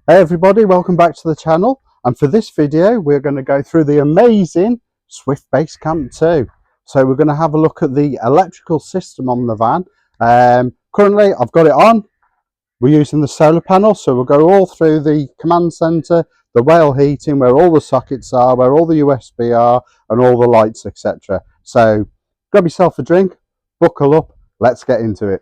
Hey everybody, welcome back to the channel, and for this video we're going to go through the amazing Swift Basecamp 2. So we're going to have a look at the electrical system on the van. Currently I've got it on, we're using the solar panel, so we'll go all through the command center, the rail heating, where all the sockets are, where all the USB are, and all the lights, etc. So grab yourself a drink, buckle up, let's get into it.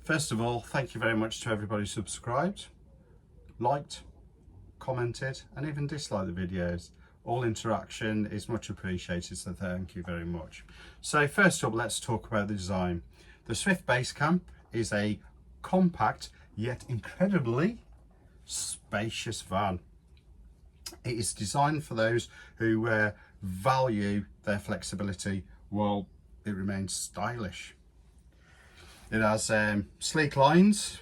First of all, thank you very much to everybody who subscribed, liked, commented, and even disliked the videos. All interaction is much appreciated, so thank you very much. So first up, let's talk about the design. The Swift Basecamp is a compact yet incredibly spacious van. It is designed for those who value their flexibility while it remains stylish. It has sleek lines.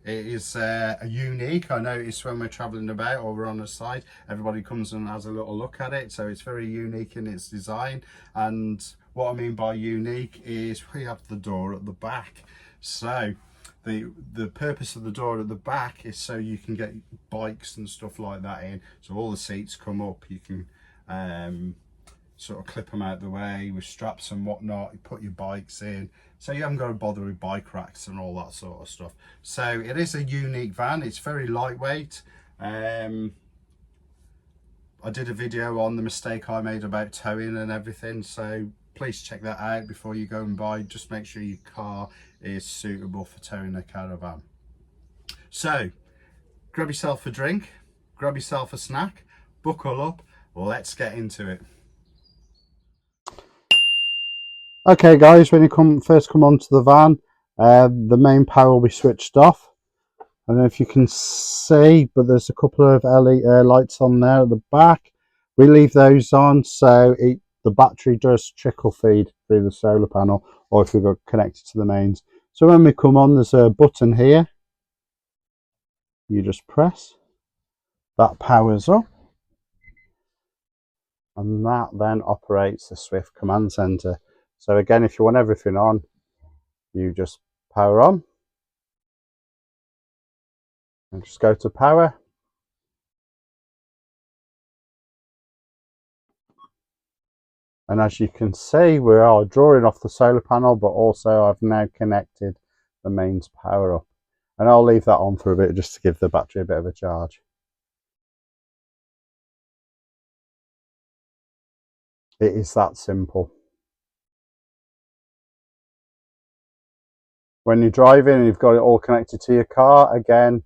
It is unique. I noticed when we're traveling about or we're on the side, everybody comes and has a little look at it. So it's very unique in its design. And what I mean by unique is we have the door at the back. So the purpose of the door at the back is so you can get bikes and stuff like that in. So all the seats come up. You can sort of clip them out the way with straps and whatnot. You put your bikes in, so you haven't got to bother with bike racks and all that sort of stuff. So it is a unique van. It's very lightweight. I did a video on the mistake I made about towing and everything, so please check that out before you go and buy. Just make sure your car is suitable for towing a caravan. So grab yourself a drink, grab yourself a snack, buckle up, let's get into it. Okay guys, when you first come onto the van, the main power will be switched off. I don't know if you can see, but there's a couple of LED lights on there at the back. We leave those on so the battery does trickle feed through the solar panel, or if we've got connected to the mains. So when we come on, there's a button here. You just press, that powers up, and that then operates the Swift command center. So again, if you want everything on, you just power on and just go to power. And as you can see, we are drawing off the solar panel, but also I've now connected the mains power up. And I'll leave that on for a bit just to give the battery a bit of a charge. It is that simple. When you're driving and you've got it all connected to your car, again,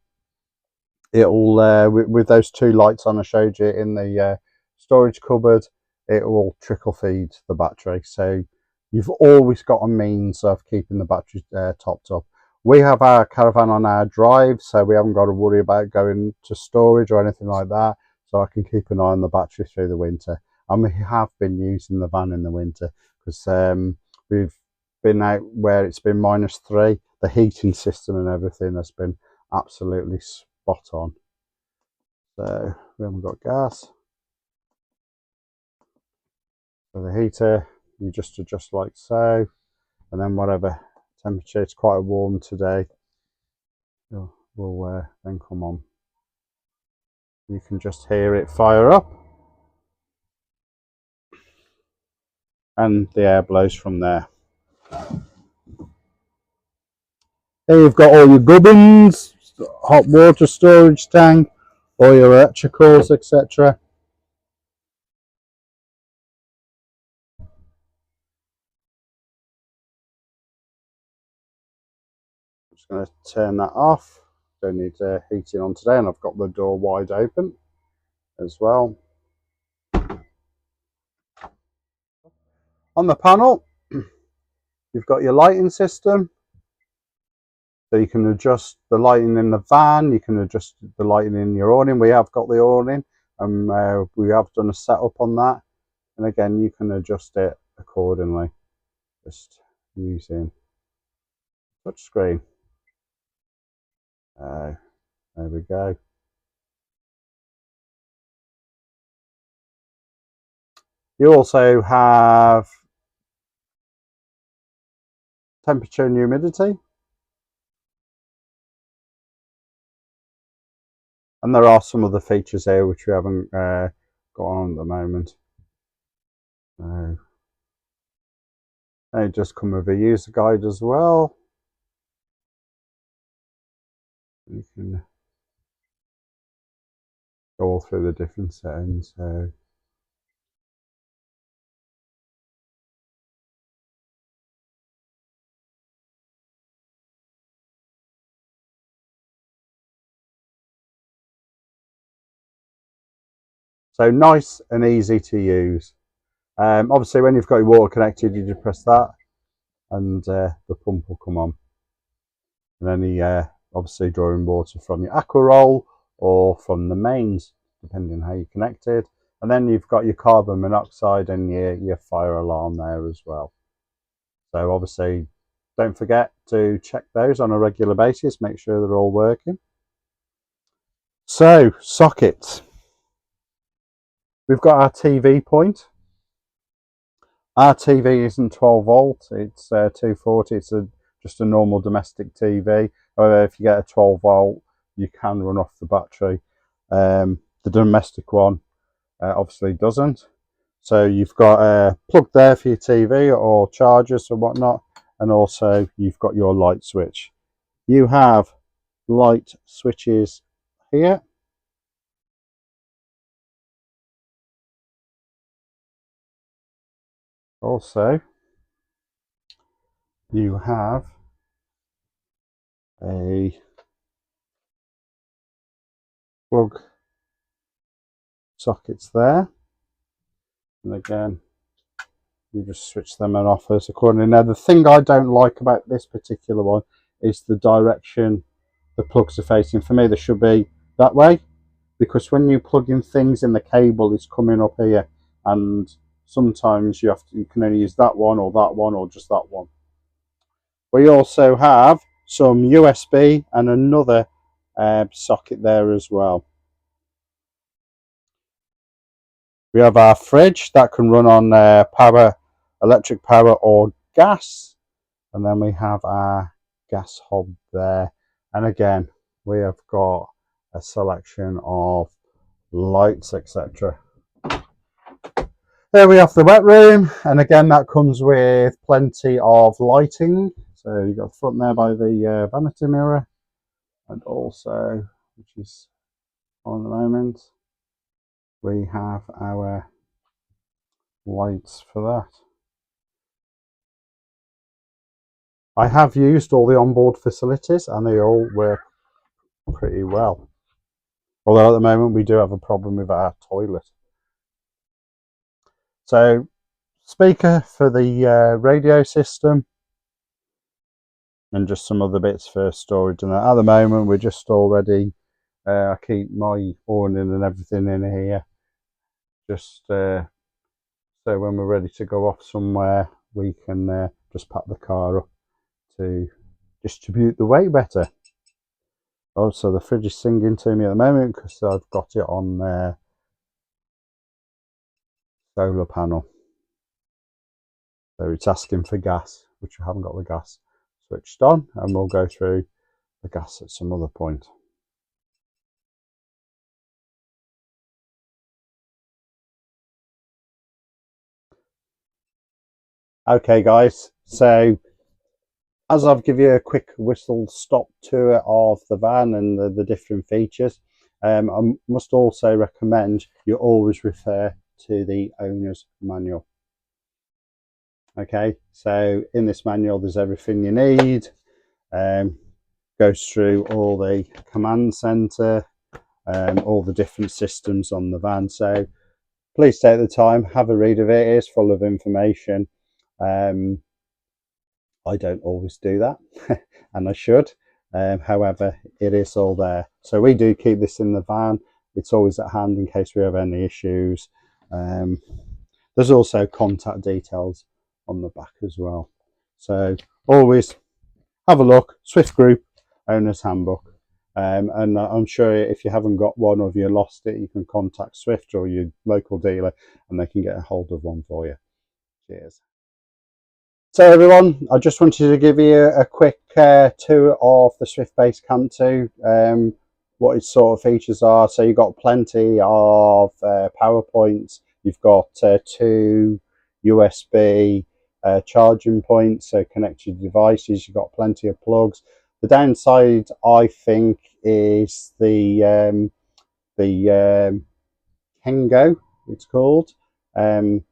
it'll with those two lights on I showed you in the storage cupboard, it will trickle feed the battery. So you've always got a means of keeping the battery topped up. We have our Caravan on our drive, so we haven't got to worry about going to storage or anything like that. So I can keep an eye on the battery through the winter. And we have been using the van in the winter because we've been out where it's been -3. The heating system and everything has been absolutely spot on. So we haven't got gas. So the heater, you just adjust like so, and then whatever temperature, it's quite warm today, will then come on. You can just hear it fire up, and the air blows from there. Here you've got all your gubbins, hot water storage tank, all your electricals, etc. I'm just going to turn that off. Don't need heating on today, and I've got the door wide open as well. On the panel, you've got your lighting system. So you can adjust the lighting in the van, you can adjust the lighting in your awning. We have got the awning, and we have done a setup on that. And again, you can adjust it accordingly, just using touchscreen. There we go. You also have temperature and humidity. And there are some other features here which we haven't got on at the moment. They just come with a user guide as well. You can go all through the different settings. So nice and easy to use. Obviously, when you've got your water connected, you just press that, and the pump will come on. And then obviously drawing water from your aqua roll or from the mains, depending on how you connected. And then you've got your carbon monoxide and your fire alarm there as well. So obviously, don't forget to check those on a regular basis. Make sure they're all working. So sockets. We've got our TV point. Our TV isn't 12 volt, it's 240, it's just a normal domestic TV. However, if you get a 12 volt, you can run off the battery. The domestic one obviously doesn't. So you've got a plug there for your TV or chargers or whatnot, and also you've got your light switch. You have light switches here. Also, you have a plug sockets there, and again you just switch them on off as accordingly. Now the thing I don't like about this particular one is the direction the plugs are facing. For me they should be that way, because when you plug in things in the cable is coming up here, and sometimes you can only use that one or just that one. We also have some USB and another socket there as well. We have our fridge that can run on power, electric power or gas. And then we have our gas hob there. And again, we have got a selection of lights, etc. There we have the wet room. And again, that comes with plenty of lighting. So you've got the front there by the vanity mirror. And also, which is on the moment, we have our lights for that. I have used all the onboard facilities and they all work pretty well. Although at the moment we do have a problem with our toilet. So, speaker for the radio system and just some other bits for storage. And at the moment we're just already, I keep my awning and everything in here, just so when we're ready to go off somewhere we can just pack the car up to distribute the weight better. Also, the fridge is singing to me at the moment because I've got it on solar panel. So it's asking for gas, which I haven't got the gas switched on, and we'll go through the gas at some other point. Okay guys, so as I've given you a quick whistle stop tour of the van and the different features, I must also recommend you always refer to the owner's manual. Okay, so in this manual there's everything you need, goes through all the command center, all the different systems on the van. So please take the time, have a read of it. It is full of information. I don't always do that and I should, however it is all there. So we do keep this in the van. It's always at hand in case we have any issues. There's also contact details on the back as well. So always have a look. Swift Group Owner's Handbook. And I'm sure if you haven't got one or if you lost it, you can contact Swift or your local dealer and they can get a hold of one for you. Cheers. So everyone, I just wanted to give you a quick tour of the Swift Basecamp 2. what its sort of features are. So you've got plenty of power points. You've got 2 USB charging points, so connect your devices. You've got plenty of plugs. The downside, I think, is the Kengo, it's called,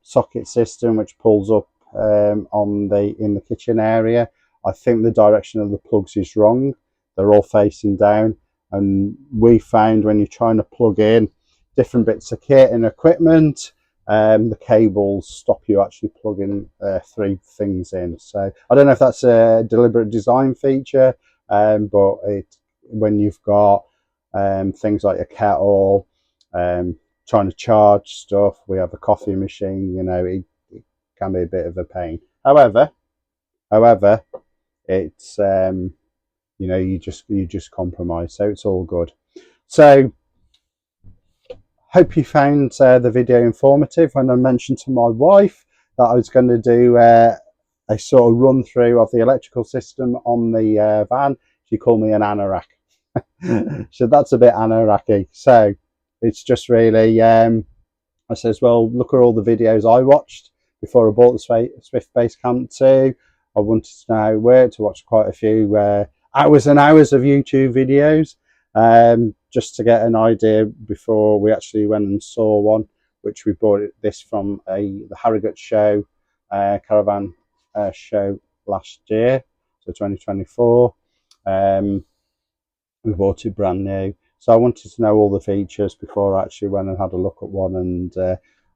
socket system, which pulls up in the kitchen area. I think the direction of the plugs is wrong. They're all facing down, and we found when you're trying to plug in different bits of kit and equipment, the cables stop you actually plugging 3 things in. So I don't know if that's a deliberate design feature, but when you've got things like a kettle, trying to charge stuff, we have a coffee machine, you know, it can be a bit of a pain. However, it's you know, you just compromise, so it's all good. So hope you found the video informative. When I mentioned to my wife that I was going to do a sort of run through of the electrical system on the van, she called me an anorak. So that's a bit anorak-y. So it's just really I says, well, look at all the videos I watched before I bought the Swift Basecamp 2. I wanted to know how it worked, to watch quite a few hours and hours of YouTube videos, just to get an idea before we actually went and saw one, which we bought this from the Harrogate show, Caravan show last year, so 2024. We bought it brand new. So I wanted to know all the features before I actually went and had a look at one, and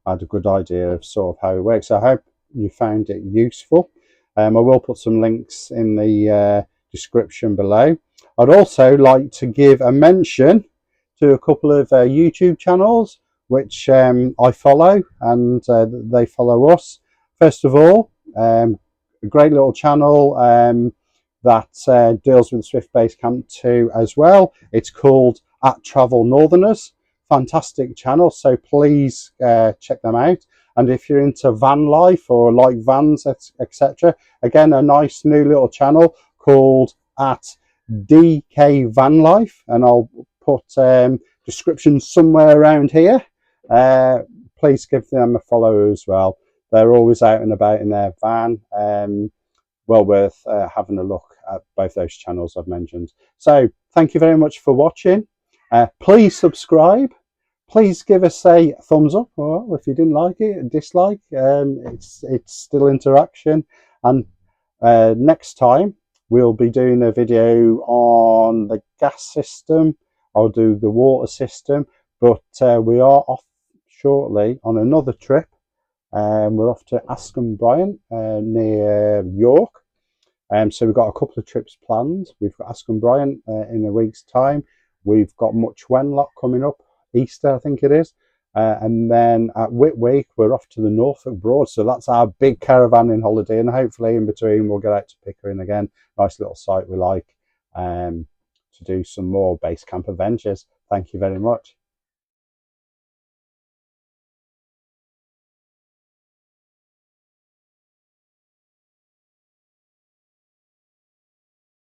I had a good idea of sort of how it works. So I hope you found it useful. I will put some links in the description below. I'd also like to give a mention to a couple of YouTube channels which I follow, and they follow us. First of all, a great little channel that deals with Swift Basecamp 2 as well. It's called @Travel Northerners. Fantastic channel, so please check them out. And if you're into van life or like vans, etc., again, a nice new little channel called @DK Van Life, and I'll put descriptions somewhere around here. Please give them a follow as well. They're always out and about in their van. Well worth having a look at both those channels I've mentioned. So thank you very much for watching. Please subscribe. Please give us a thumbs up, or if you didn't like it, a dislike. It's still interaction. And next time we'll be doing a video on the gas system. I'll do the water system, but we are off shortly on another trip. We're off to Askham Bryant near York. So we've got a couple of trips planned. We've got Askham Bryant in a week's time. We've got Much Wenlock coming up, Easter I think it is. And then at Whitweek we're off to the Norfolk Broad. So that's our big caravanning holiday, and hopefully in between we'll get out to Pickering again. Nice little site we like, to do some more base camp adventures. Thank you very much.